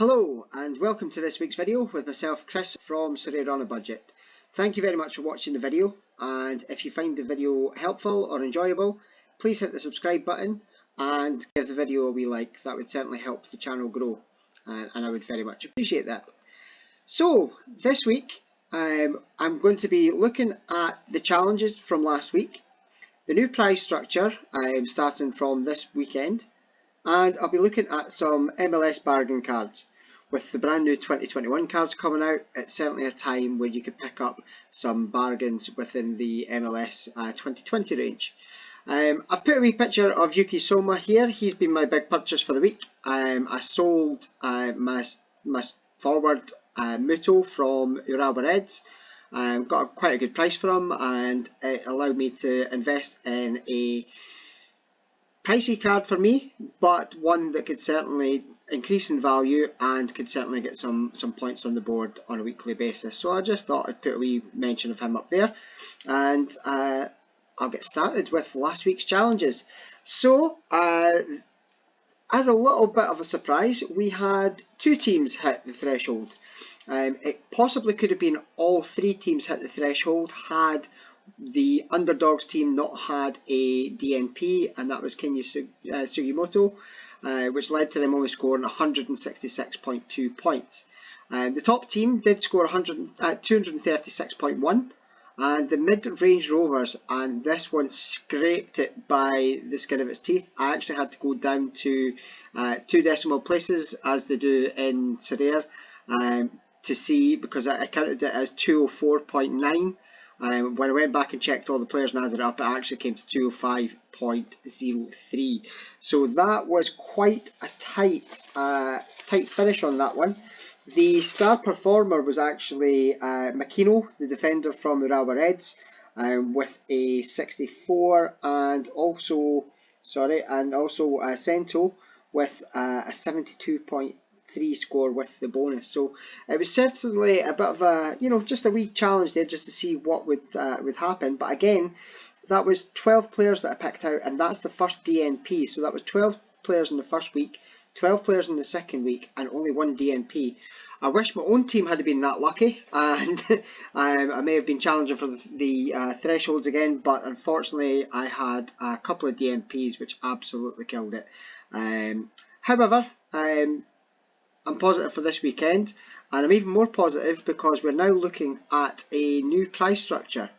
Hello and welcome to this week's video with myself, Chris from Sorare on a Budget. Thank you very much for watching the video, and if you find the video helpful or enjoyable, please hit the subscribe button and give the video a wee like. That would certainly help the channel grow, and I would very much appreciate that. So this week I'm going to be looking at the challenges from last week, the new prize structure starting from this weekend, and I'll be looking at some MLS bargain cards. With the brand new 2021 cards coming out, it's certainly a time where you could pick up some bargains within the MLS 2020 range. I've put a wee picture of Yuki Soma here. He's been my big purchase for the week. I sold my forward Muto from Urawa Reds. Got quite a good price for him, and it allowed me to invest in a pricey card for me, but one that could certainly increase in value and could certainly get some points on the board on a weekly basis. So I just thought I'd put a wee mention of him up there, and I'll get started with last week's challenges. So as a little bit of a surprise, we had two teams hit the threshold. It possibly could have been all three teams hit the threshold had the underdogs team not had a DNP, and that was Kinya Sugimoto, which led to them only scoring 166.2 points. The top team did score 236.1, and the mid-range Rovers, and this one scraped it by the skin of its teeth. I actually had to go down to 2 decimal places, as they do in Sorare, to see, because I counted it as 204.9. When I went back and checked all the players and added it up, it actually came to 205.03. So that was quite a tight finish on that one. The star performer was actually Makino, the defender from Urawa Reds, with a 64, and also Sento with a 72.3 score with the bonus. So it was certainly a bit of a, just a wee challenge there, just to see what would happen. But again, that was 12 players that I picked out, and that's the first DNP. So that was 12 players in the first week, 12 players in the second week, and only one DNP. I wish my own team had been that lucky, and I may have been challenging for the thresholds again, but unfortunately I had a couple of DNPs which absolutely killed it. However, I'm positive for this weekend, and I'm even more positive because we're now looking at a new prize structure.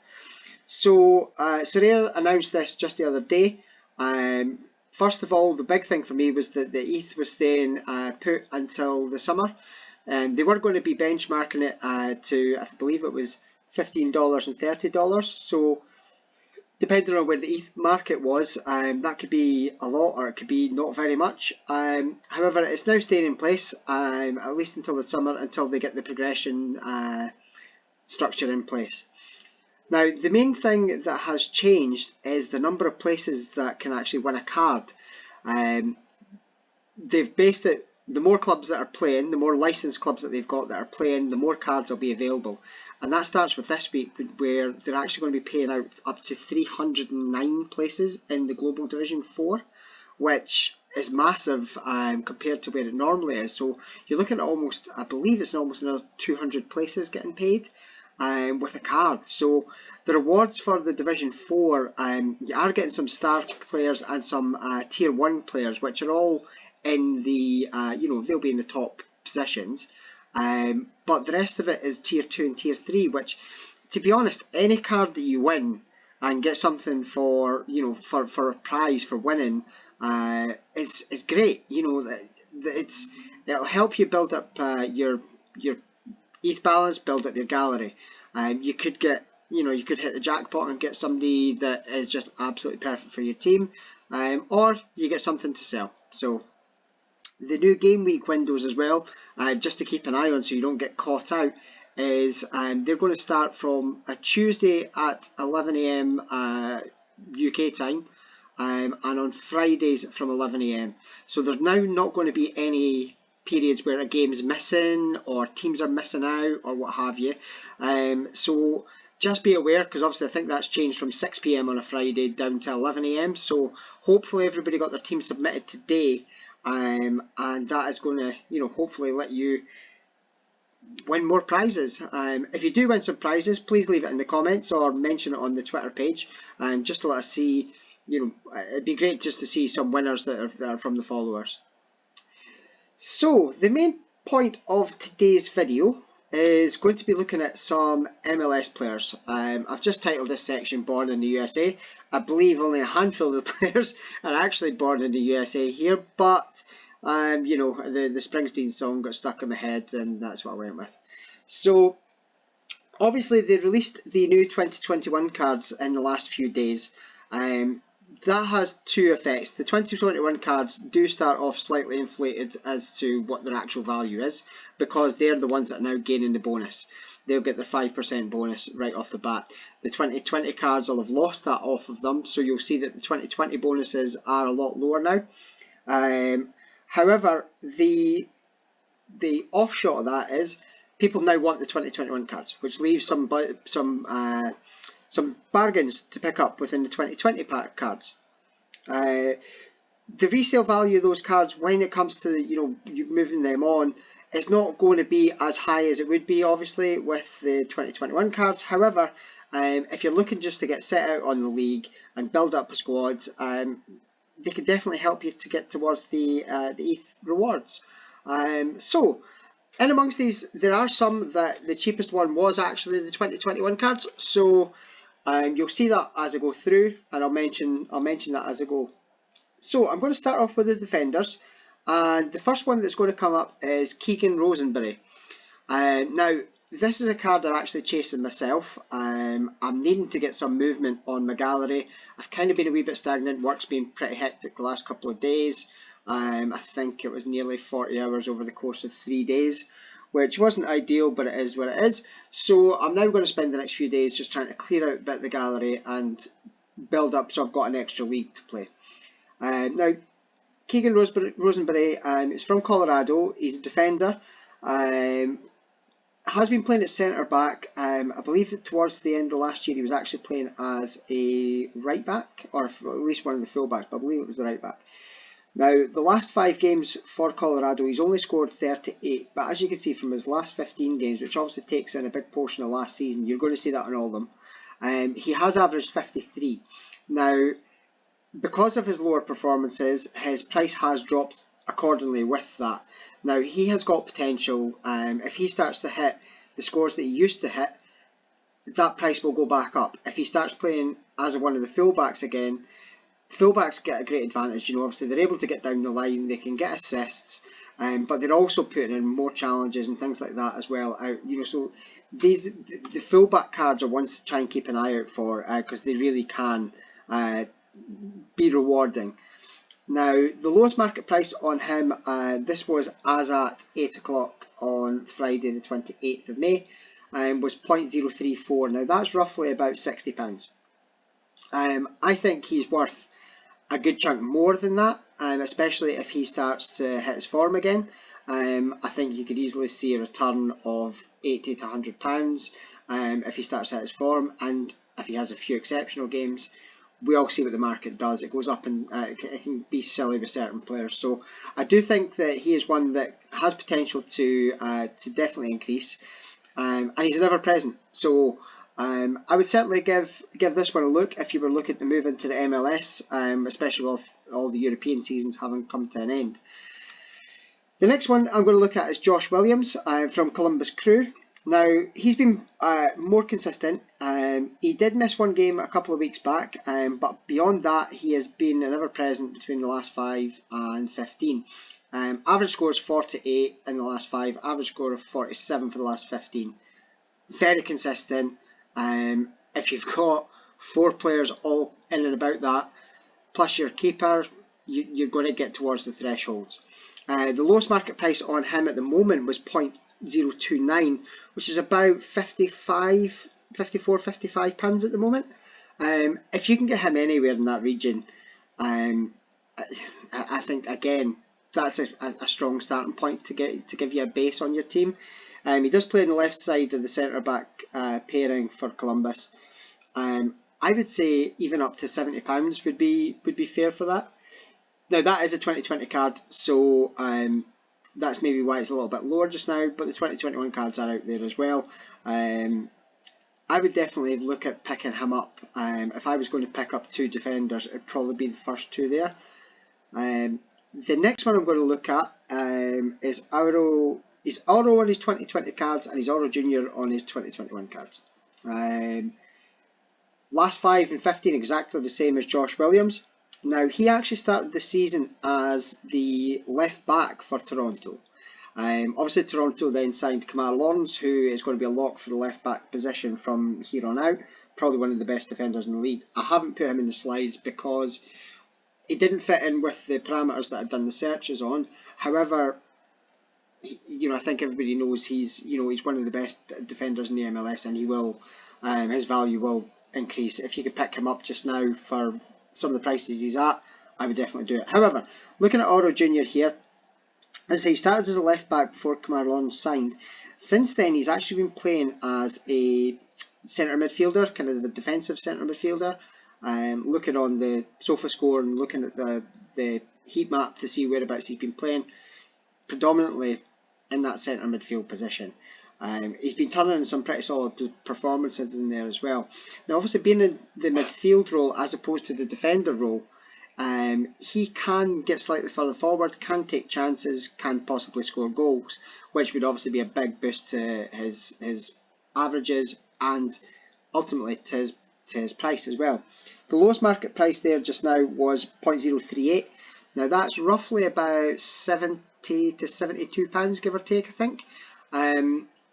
So Sorare announced this just the other day. First of all, the big thing for me was that the ETH was staying put until the summer. They were going to be benchmarking it to, I believe it was $15 and $30. So depending on where the ETH market was, that could be a lot or it could be not very much. However, it's now staying in place, at least until the summer, until they get the progression structure in place. Now, the main thing that has changed is the number of places that can actually win a card. They've based it, the more clubs that are playing, the more licensed clubs that they've got that are playing, the more cards will be available. And that starts with this week, where they're actually going to be paying out up to 309 places in the Global Division 4, which is massive compared to where it normally is. So you're looking at almost, I believe it's almost another 200 places getting paid with a card. So the rewards for the Division 4, you are getting some star players and some Tier 1 players, which are all in the, they'll be in the top positions. But the rest of it is Tier 2 and Tier 3, which, to be honest, any card that you win and get something for, for a prize for winning, is great. It'll help you build up your ETH balance, build up your gallery. You could get, you could hit the jackpot and get somebody that is just absolutely perfect for your team, or you get something to sell. So the new game week windows as well, just to keep an eye on so you don't get caught out, is they're going to start from a Tuesday at 11 AM UK time, and on Fridays from 11 AM. So there's now not going to be any periods where a game's missing or teams are missing out or what have you. So just be aware, because obviously I think that's changed from 6 PM on a Friday down to 11 AM. So hopefully everybody got their team submitted today, and that is going to, you know, hopefully let you win more prizes. If you do win some prizes, please leave it in the comments or mention it on the Twitter page, just to let us see. You know, it'd be great just to see some winners that are from the followers. So the main point of today's video is going to be looking at some MLS players. I've just titled this section Born in the USA. I believe only a handful of the players are actually born in the USA here, but you know, the Springsteen song got stuck in my head and that's what I went with. So obviously they released the new 2021 cards in the last few days. That has two effects. The 2021 cards do start off slightly inflated as to what their actual value is, because they're the ones that are now gaining the bonus. They'll get their 5% bonus right off the bat. The 2020 cards will have lost that off of them, so you'll see that the 2020 bonuses are a lot lower now. However, the offshot of that is people now want the 2021 cards, which leaves some bargains to pick up within the 2020 cards. The resale value of those cards, when it comes to, you know, you moving them on, is not going to be as high as it would be obviously with the 2021 cards. However, if you're looking just to get set out on the league and build up a squad, they can definitely help you to get towards the ETH rewards. So in amongst these, there are some that the cheapest one was actually the 2021 cards. So you'll see that as I go through, and I'll mention that as I go. So I'm going to start off with the defenders, and the first one that's going to come up is Keegan Rosenberry. Now this is a card I'm actually chasing myself. I'm needing to get some movement on my gallery. I've kind of been a wee bit stagnant. Work's been pretty hectic the last couple of days. I think it was nearly 40 hours over the course of 3 days, which wasn't ideal, but it is what it is. So I'm now going to spend the next few days just trying to clear out a bit of the gallery and build up so I've got an extra league to play. Now, Keegan Rosenberry is from Colorado. He's a defender. Has been playing at centre back. I believe that towards the end of last year he was actually playing as a right back, or at least one of the full backs, but I believe it was the right back. Now, the last 5 games for Colorado, he's only scored 38, but as you can see from his last 15 games, which obviously takes in a big portion of last season, you're going to see that on all of them, he has averaged 53. Now, because of his lower performances, his price has dropped accordingly with that. Now, he has got potential. If he starts to hit the scores that he used to hit, that price will go back up. If he starts playing as one of the fullbacks again, fullbacks get a great advantage. You know, obviously they're able to get down the line, they can get assists, but they're also putting in more challenges and things like that as well. You know, so the fullback cards are ones to try and keep an eye out for, because they really can be rewarding. Now, the lowest market price on him, this was as at 8 o'clock on Friday the 28th of May, was 0.034. Now that's roughly about £60. I think he's worth a good chunk more than that, especially if he starts to hit his form again. I think you could easily see a return of £80 to £100 if he starts to hit his form, and if he has a few exceptional games. We all see what the market does. It goes up, and it can be silly with certain players. So I do think that he is one that has potential to definitely increase, and he's an ever-present. So I would certainly give this one a look if you were looking to move into the MLS, especially with all the European seasons having come to an end. The next one I'm going to look at is Josh Williams from Columbus Crew. Now, he's been more consistent. He did miss one game a couple of weeks back, but beyond that, he has been an ever-present between the last 5 and 15. Average score is 48 in the last 5, average score of 47 for the last 15. Very consistent. If you've got 4 players all in and about that, plus your keeper, you're going to get towards the thresholds. The lowest market price on him at the moment was 0.029, which is about £54, £55 at the moment. If you can get him anywhere in that region, I think again that's a strong starting point to give you a base on your team. He does play on the left side of the centre back pairing for Columbus. I would say even up to £70 would be fair for that. Now that is a 2020 card, so that's maybe why it's a little bit lower just now, but the 2021 cards are out there as well. I would definitely look at picking him up. If I was going to pick up 2 defenders, it would probably be the first 2 there. The next one I'm going to look at is Auro. He's Auro on his 2020 cards, and he's Auro Junior on his 2021 cards. Last 5 and 15 exactly the same as Josh Williams. Now, he actually started the season as the left back for Toronto. Obviously, Toronto then signed Kemar Lawrence, who is going to be a lock for the left back position from here on out. Probably one of the best defenders in the league. I haven't put him in the slides because he didn't fit in with the parameters that I've done the searches on. However, I think everybody knows he's one of the best defenders in the MLS, and he will, his value will increase. If you could pick him up just now for some of the prices he's at, I would definitely do it. However, looking at Auro Junior here, as I say, he started as a left back before Kemar Lawrence signed. Since then, he's actually been playing as a centre midfielder, kind of the defensive centre midfielder. Looking on the SofaScore and looking at the heat map to see whereabouts he's been playing, predominantly in that centre midfield position. He's been turning in some pretty solid performances in there as well. Now, obviously, being in the midfield role as opposed to the defender role, he can get slightly further forward, can take chances, can possibly score goals, which would obviously be a big boost to his averages and ultimately to his price as well. The lowest market price there just now was 0.038. Now that's roughly about £70 to £72, give or take, I think.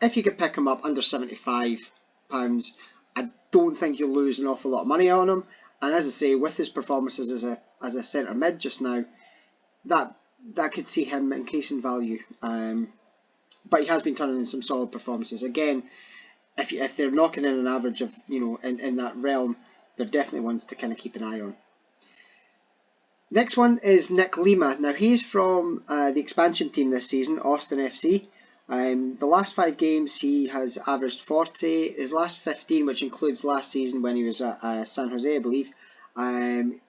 If you could pick him up under £75, I don't think you'll lose an awful lot of money on him. And as I say, with his performances as a centre mid just now, that could see him increase in value. But he has been turning in some solid performances. Again, if they're knocking in an average of in that realm, they're definitely ones to kind of keep an eye on. Next one is Nick Lima. Now he's from the expansion team this season, Austin FC. The last 5 games he has averaged 40. His last 15, which includes last season when he was at San Jose, I believe,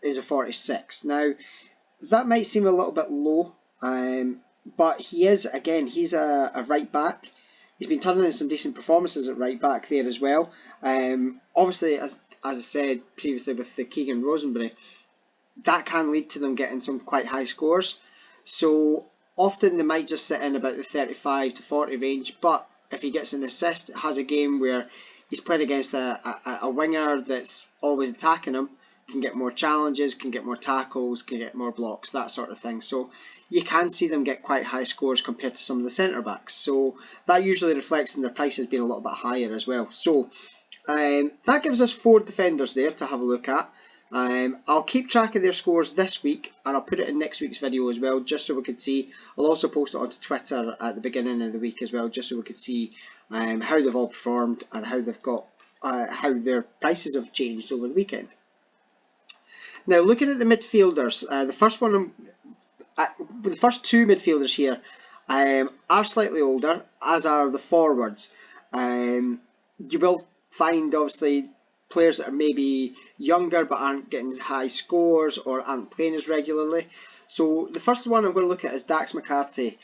is a 46. Now that might seem a little bit low, but he's a right back. He's been turning in some decent performances at right back there as well. Obviously, as I said previously with the Keegan Rosenberry, that can lead to them getting some quite high scores. So often they might just sit in about the 35 to 40 range, but if he gets an assist, has a game where he's playing against a winger that's always attacking him, can get more challenges, can get more tackles, can get more blocks, that sort of thing. So you can see them get quite high scores compared to some of the centre backs. So that usually reflects in their prices being a little bit higher as well. So that gives us 4 defenders there to have a look at. I'll keep track of their scores this week, and I'll put it in next week's video as well, just so we could see. I'll also post it onto Twitter at the beginning of the week as well, just so we could see how they've all performed and how they've got how their prices have changed over the weekend. Now, looking at the midfielders, the first 2 midfielders here are slightly older, as are the forwards. You will find, obviously, players that are maybe younger but aren't getting high scores or aren't playing as regularly. So the first one I'm going to look at is Dax McCarty.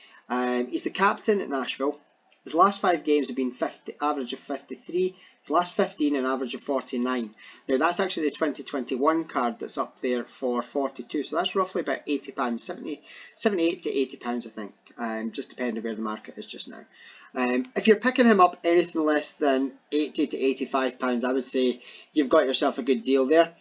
He's the captain at Nashville. His last 5 games have been average of 53. His last 15 an average of 49. Now that's actually the 2021 card that's up there for 42. So that's roughly about £80, 78 to £80 I think, just depending where the market is just now. If you're picking him up anything less than £80 to £85, I would say you've got yourself a good deal there.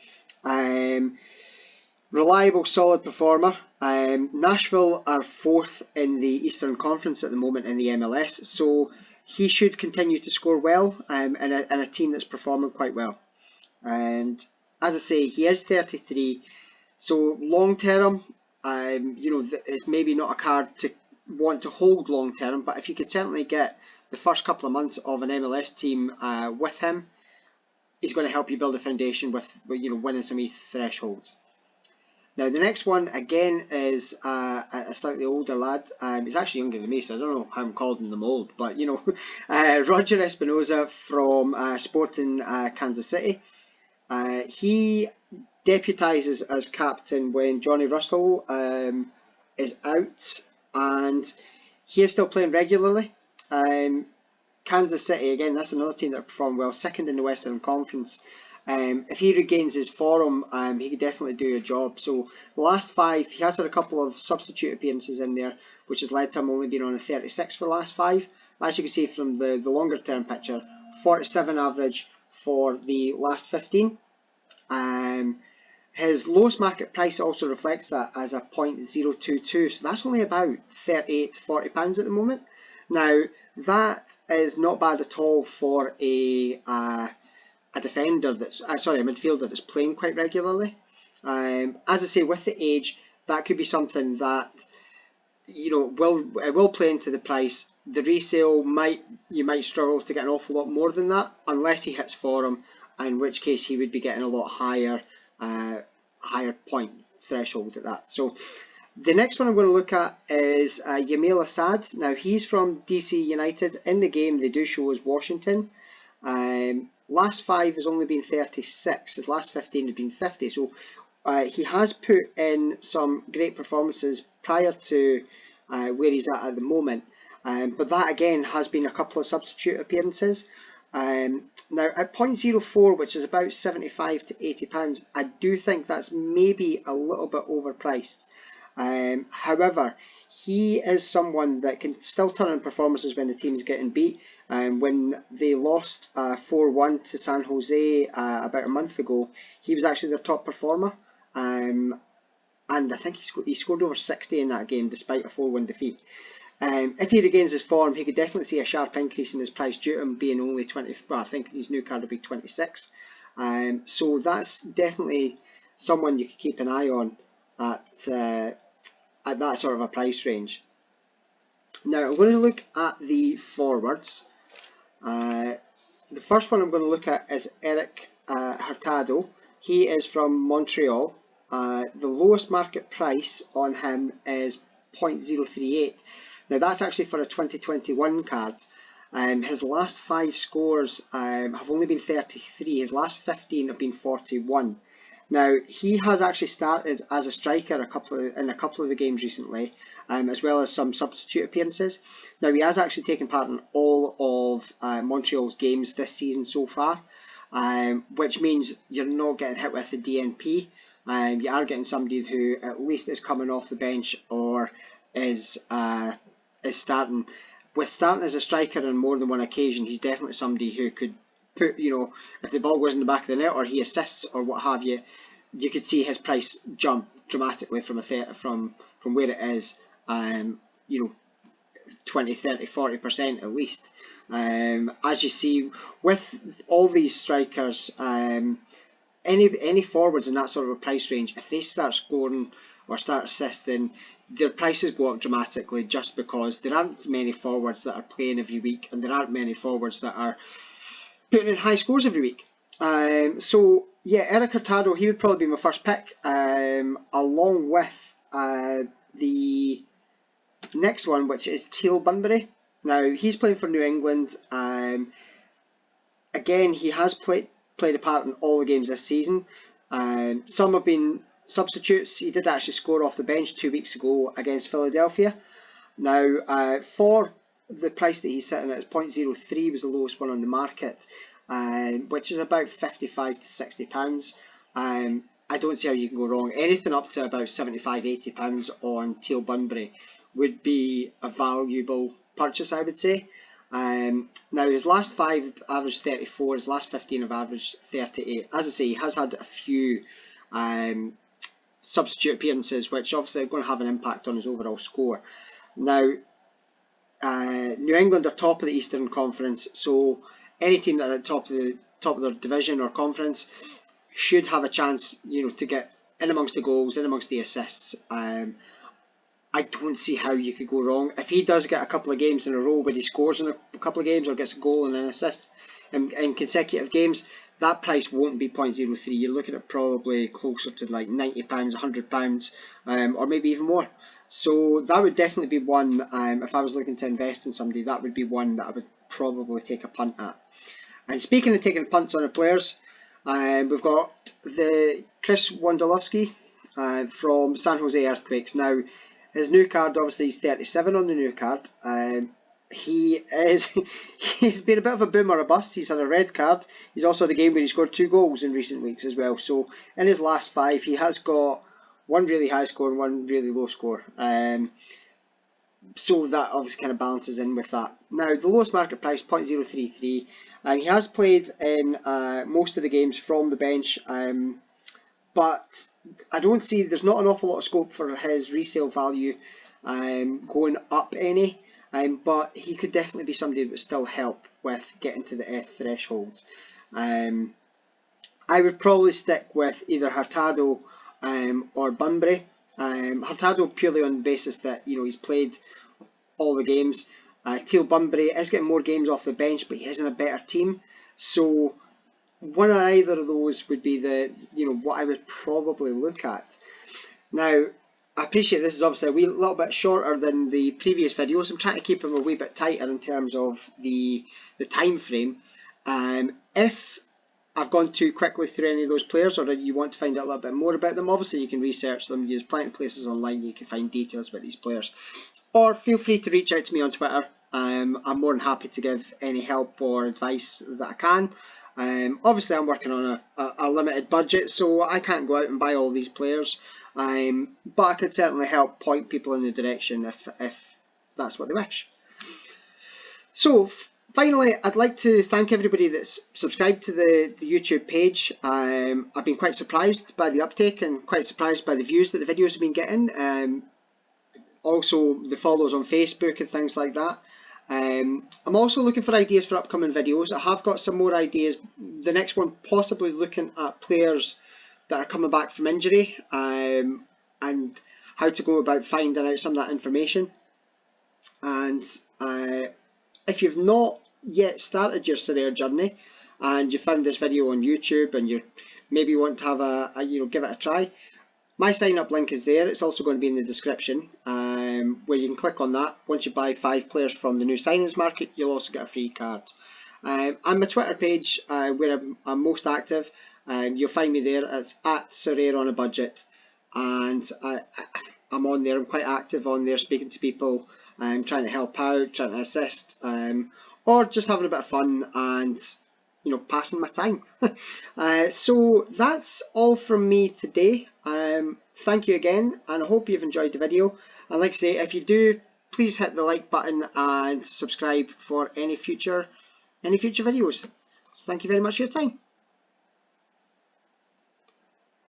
Reliable, solid performer. Nashville are 4th in the Eastern Conference at the moment in the MLS, so he should continue to score well in a team that's performing quite well. And as I say, he is 33, so long term, it's maybe not a card to want to hold long term, but if you could certainly get the first couple of months of an MLS team with him, he's going to help you build a foundation with winning some ETH thresholds. Now the next one again is a slightly older lad. He's actually younger than me, so I don't know how I'm calling them old, but Roger Espinoza from Sporting Kansas City. He deputises as captain when Johnny Russell is out, and he is still playing regularly. Kansas City, again, that's another team that performed well, second in the Western Conference. If he regains his form, he could definitely do a job. So the last 5, he has had a couple of substitute appearances in there, which has led to him only being on a 36 for the last 5. As you can see from the longer term picture, 47 average for the last 15. His lowest market price also reflects that as a 0.022, so that's only about £38 to £40 at the moment. Now, that is not bad at all for a defender that's, a midfielder that's playing quite regularly. As I say, with the age, that could be something that, you know, will play into the price. The resale you might struggle to get an awful lot more than that unless he hits form, in which case he would be getting a lot higher point threshold at that. So the next one I'm going to look at is Yamil Assad. Now, he's from DC United. In the game, they do show as Washington. Last 5 has only been 36. His last 15 have been 50. So he has put in some great performances prior to where he's at the moment. But that, again, has been a couple of substitute appearances. Now, at 0.04, which is about £75 to £80, I do think that's maybe a little bit overpriced. However, he is someone that can still turn in performances when the team's getting beat. When they lost 4-1 to San Jose about a month ago, he was actually their top performer. And I think he scored over 60 in that game despite a 4-1 defeat. If he regains his form, he could definitely see a sharp increase in his price due to him being only 20. Well, I think his new card will be 26. So that's definitely someone you could keep an eye on at that sort of a price range. Now, I'm going to look at the forwards. The first one I'm going to look at is Erik Hurtado. He is from Montreal. The lowest market price on him is 0.038. Now, that's actually for a 2021 card. His last 5 scores have only been 33. His last 15 have been 41. Now, he has actually started as a striker in a couple of the games recently, as well as some substitute appearances. Now, he has actually taken part in all of Montreal's games this season so far, which means you're not getting hit with the DNP. You are getting somebody who at least is coming off the bench or is starting. With starting as a striker on more than one occasion, he's definitely somebody who could put, you know, if the ball goes in the back of the net or he assists or what have you, you could see his price jump dramatically from where it is, you know, 20, 30, 40% at least. As you see with all these strikers, any forwards in that sort of a price range, if they start scoring or start assisting, their prices go up dramatically just because there aren't many forwards that are playing every week and there aren't many forwards that are putting in high scores every week. So yeah, Erik Hurtado, he would probably be my first pick, along with the next one, which is Teal Bunbury. Now, he's playing for New England. Again, he has played a part in all the games this season. Some have been substitutes. He did actually score off the bench 2 weeks ago against Philadelphia. Now, for the price that he's sitting at, 0.03 was the lowest one on the market, which is about £55 to £60. I don't see how you can go wrong. Anything up to about £75, £80 on Teal Bunbury would be a valuable purchase, I would say. Now, his last 5 averaged 34, his last 15 have averaged 38. As I say, he has had a few substitute appearances, which obviously are going to have an impact on his overall score. Now, New England are top of the Eastern Conference, so any team that are at top of their division or conference should have a chance, you know, to get in amongst the goals, in amongst the assists. I don't see how you could go wrong. If he does get a couple of games in a row where he scores in a couple of games or gets a goal and an assist in consecutive games, that price won't be 0.03. You're looking at probably closer to like £90, £100, or maybe even more. So that would definitely be one, if I was looking to invest in somebody, that would be one that I would probably take a punt at. And speaking of taking punts on the players, We've got the Chris Wondolowski from San Jose Earthquakes. Now, his new card, obviously he's 37 on the new card. He's been a bit of a boom or a bust. He's had a red card. He's also had a game where he scored 2 goals in recent weeks as well. So in his last 5, he has got one really high score and one really low score. So that obviously kind of balances in with that. Now, the lowest market price, 0.033. He has played in most of the games from the bench, but I don't see, there's not an awful lot of scope for his resale value going up any. But he could definitely be somebody that would still help with getting to the F thresholds. I would probably stick with either Hurtado or Bunbury. Hurtado purely on the basis that he's played all the games. Teal Bunbury is getting more games off the bench, but he is in a better team. So one or either of those would be the what I would probably look at. Now, I appreciate this is obviously a little bit shorter than the previous videos. I'm trying to keep them a wee bit tighter in terms of the time frame. If I've gone too quickly through any of those players, or you want to find out a little bit more about them, obviously you can research them. There's plenty of places online you can find details about these players. Or feel free to reach out to me on Twitter. I'm more than happy to give any help or advice that I can. Obviously I'm working on a limited budget, so I can't go out and buy all these players. But I could certainly help point people in the direction if that's what they wish. So finally, I'd like to thank everybody that's subscribed to the YouTube page. I've been quite surprised by the uptake and quite surprised by the views that the videos have been getting. Also the follows on Facebook and things like that. I'm also looking for ideas for upcoming videos. I have got some more ideas. The next one possibly looking at players that are coming back from injury and how to go about finding out some of that information. And if you've not yet started your Sorare journey and you found this video on YouTube and you maybe want to have give it a try, my sign up link is there. It's also going to be in the description where you can click on that. Once you buy 5 players from the new signings market, you'll also get a free card. And my Twitter page where I'm most active, you'll find me there. It's at Sorare on a budget, and I'm on there. I'm quite active on there, speaking to people, trying to help out, trying to assist, or just having a bit of fun and passing my time. So that's all from me today. Thank you again, and I hope you've enjoyed the video. And like I say, if you do, please hit the like button and subscribe for any future videos. So thank you very much for your time.